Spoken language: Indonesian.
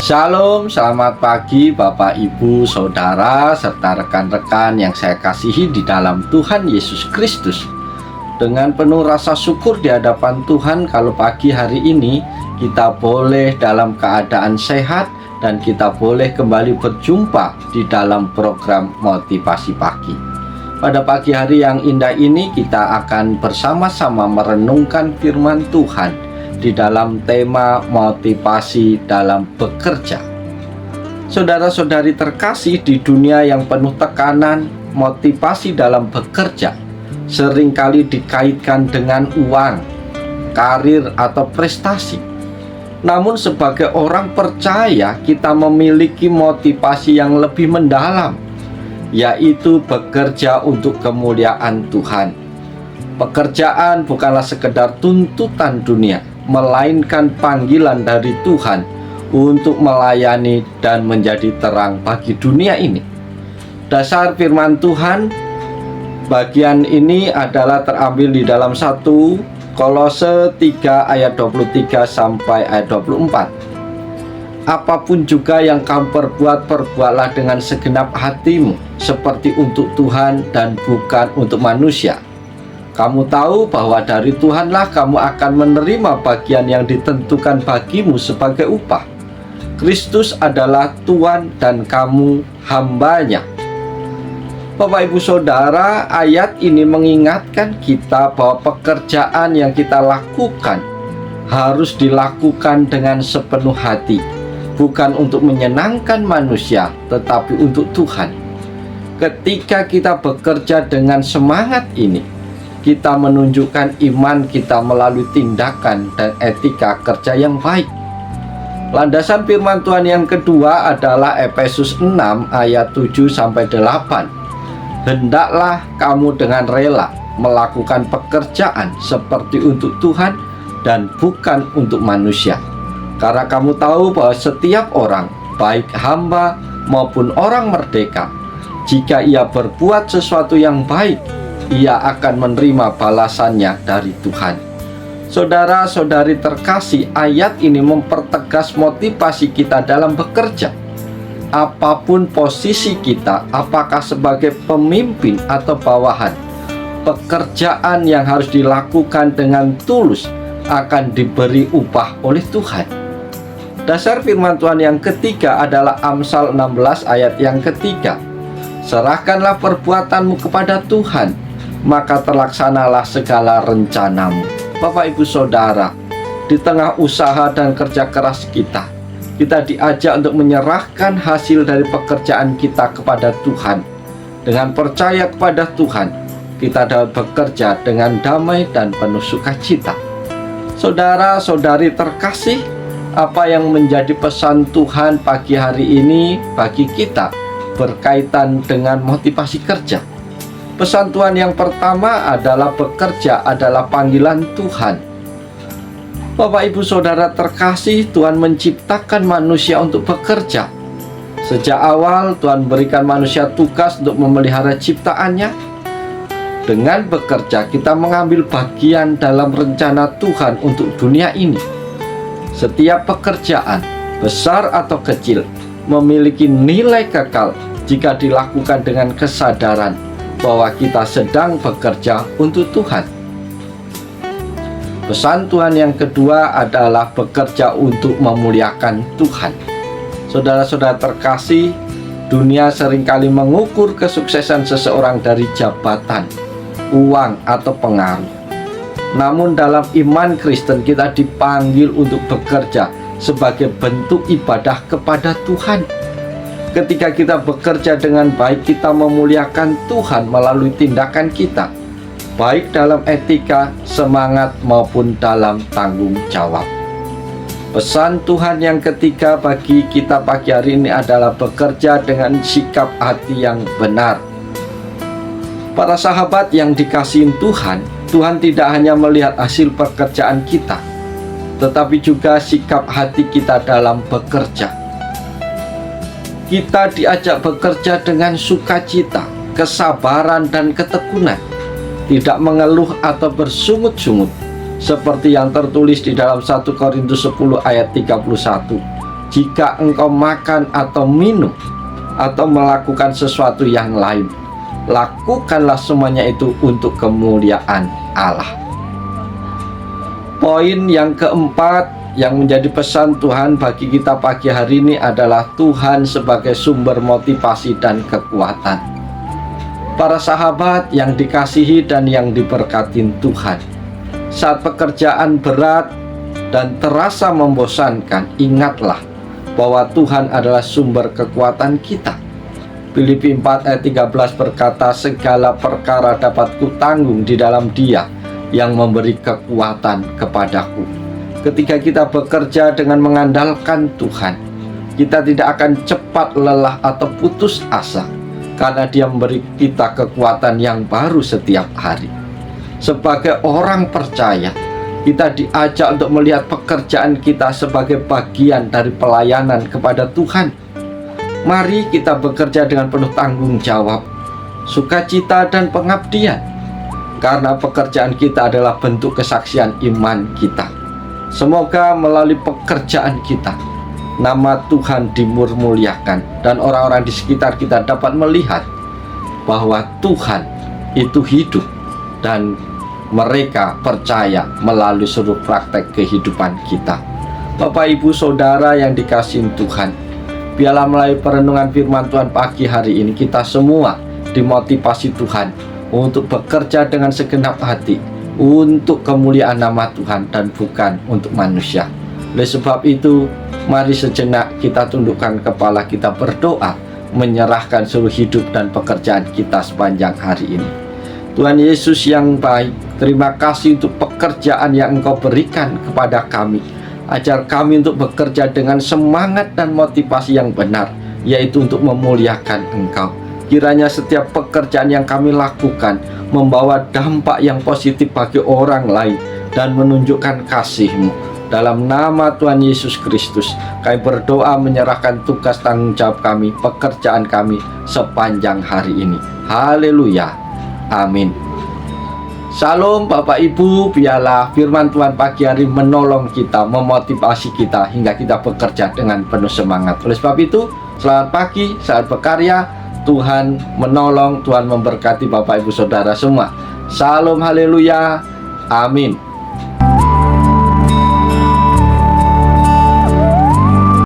Shalom, selamat pagi Bapak, Ibu, Saudara, serta rekan-rekan yang saya kasihi di dalam Tuhan Yesus Kristus. Dengan penuh rasa syukur di hadapan Tuhan kalau pagi hari ini kita boleh dalam keadaan sehat dan kita boleh kembali berjumpa di dalam program Motivasi Pagi. Pada pagi hari yang indah ini kita akan bersama-sama merenungkan firman Tuhan di dalam tema motivasi dalam bekerja. Saudara-saudari terkasih, di dunia yang penuh tekanan, motivasi dalam bekerja seringkali dikaitkan dengan uang, karir, atau prestasi. Namun sebagai orang percaya, kita memiliki motivasi yang lebih mendalam, yaitu bekerja untuk kemuliaan Tuhan. Pekerjaan bukanlah sekedar tuntutan dunia, melainkan panggilan dari Tuhan untuk melayani dan menjadi terang bagi dunia ini. Dasar firman Tuhan bagian ini adalah terambil di dalam 1 Kolose 3 ayat 23 sampai ayat 24. Apapun juga yang kamu perbuat, perbuatlah dengan segenap hatimu, seperti untuk Tuhan dan bukan untuk manusia. Kamu tahu bahwa dari Tuhanlah kamu akan menerima bagian yang ditentukan bagimu sebagai upah. Kristus adalah Tuhan dan kamu hambanya. Bapak, Ibu, Saudara, ayat ini mengingatkan kita bahwa pekerjaan yang kita lakukan harus dilakukan dengan sepenuh hati, bukan untuk menyenangkan manusia, tetapi untuk Tuhan. Ketika kita bekerja dengan semangat ini, kita menunjukkan iman kita melalui tindakan dan etika kerja yang baik. Landasan firman Tuhan yang kedua adalah Efesus 6 ayat 7 sampai 8. Hendaklah kamu dengan rela melakukan pekerjaan seperti untuk Tuhan dan bukan untuk manusia. Karena kamu tahu bahwa setiap orang, baik hamba maupun orang merdeka, jika ia berbuat sesuatu yang baik, ia akan menerima balasannya dari Tuhan. Saudara-saudari terkasih, ayat ini mempertegas motivasi kita dalam bekerja. Apapun posisi kita, apakah sebagai pemimpin atau bawahan, pekerjaan yang harus dilakukan dengan tulus akan diberi upah oleh Tuhan. Dasar firman Tuhan yang ketiga adalah Amsal 16 ayat yang ketiga. Serahkanlah perbuatanmu kepada Tuhan, maka terlaksanalah segala rencanamu. Bapak, Ibu, Saudara, di tengah usaha dan kerja keras kita diajak untuk menyerahkan hasil dari pekerjaan kita kepada Tuhan. Dengan percaya kepada Tuhan, kita dapat bekerja dengan damai dan penuh sukacita. Saudara-saudari terkasih, apa yang menjadi pesan Tuhan pagi hari ini bagi kita berkaitan dengan motivasi kerja? Pesan Tuhan yang pertama adalah bekerja adalah panggilan Tuhan. Bapak, Ibu, Saudara terkasih, Tuhan menciptakan manusia untuk bekerja. Sejak awal Tuhan berikan manusia tugas untuk memelihara ciptaannya. Dengan bekerja kita mengambil bagian dalam rencana Tuhan untuk dunia ini. Setiap pekerjaan, besar atau kecil, memiliki nilai kekal jika dilakukan dengan kesadaran bahwa kita sedang bekerja untuk Tuhan. Pesan Tuhan yang kedua adalah bekerja untuk memuliakan Tuhan. Saudara-saudara terkasih, dunia seringkali mengukur kesuksesan seseorang dari jabatan, uang, atau pengaruh. Namun dalam iman Kristen kita dipanggil untuk bekerja sebagai bentuk ibadah kepada Tuhan. Ketika kita bekerja dengan baik, kita memuliakan Tuhan melalui tindakan kita, baik dalam etika, semangat, maupun dalam tanggung jawab. Pesan Tuhan yang ketiga bagi kita pagi hari ini adalah bekerja dengan sikap hati yang benar. Para sahabat yang dikasihi Tuhan, Tuhan tidak hanya melihat hasil pekerjaan kita, tetapi juga sikap hati kita dalam bekerja. Kita diajak bekerja dengan sukacita, kesabaran, dan ketekunan, tidak mengeluh atau bersungut-sungut, seperti yang tertulis di dalam 1 Korintus 10 ayat 31. jika engkau makan atau minum atau melakukan sesuatu yang lain, lakukanlah semuanya itu untuk kemuliaan Allah. Poin yang keempat yang menjadi pesan Tuhan bagi kita pagi hari ini adalah Tuhan sebagai sumber motivasi dan kekuatan. Para sahabat yang dikasihi dan yang diberkati Tuhan, saat pekerjaan berat dan terasa membosankan, ingatlah bahwa Tuhan adalah sumber kekuatan kita. Filipi 4 ayat 13 berkata, segala perkara dapat kutanggung di dalam Dia yang memberi kekuatan kepadaku. Ketika kita bekerja dengan mengandalkan Tuhan, kita tidak akan cepat lelah atau putus asa, karena Dia memberi kita kekuatan yang baru setiap hari. Sebagai orang percaya, kita diajak untuk melihat pekerjaan kita sebagai bagian dari pelayanan kepada Tuhan. Mari kita bekerja dengan penuh tanggung jawab, sukacita dan pengabdian, karena pekerjaan kita adalah bentuk kesaksian iman kita. Semoga melalui pekerjaan kita, nama Tuhan dimurmuliakan dan orang-orang di sekitar kita dapat melihat bahwa Tuhan itu hidup dan mereka percaya melalui seluruh praktek kehidupan kita. Bapak, Ibu, Saudara yang dikasihi Tuhan, biarlah melalui perenungan firman Tuhan pagi hari ini kita semua dimotivasi Tuhan untuk bekerja dengan segenap hati untuk kemuliaan nama Tuhan dan bukan untuk manusia. Oleh sebab itu, mari sejenak kita tundukkan kepala, kita berdoa, menyerahkan seluruh hidup dan pekerjaan kita sepanjang hari ini. Tuhan Yesus yang baik, terima kasih untuk pekerjaan yang Engkau berikan kepada kami. Ajar kami untuk bekerja dengan semangat dan motivasi yang benar, yaitu untuk memuliakan Engkau. Kiranya setiap pekerjaan yang kami lakukan membawa dampak yang positif bagi orang lain dan menunjukkan kasih-Mu. Dalam nama Tuhan Yesus Kristus, kami berdoa menyerahkan tugas tanggung jawab kami, pekerjaan kami sepanjang hari ini. Haleluya. Amin. Salam Bapak Ibu, biarlah firman Tuhan pagi hari menolong kita, memotivasi kita hingga kita bekerja dengan penuh semangat. Oleh sebab itu, selamat pagi, saat berkarya, Tuhan menolong, Tuhan memberkati Bapak Ibu Saudara semua. Salam, haleluya, amin.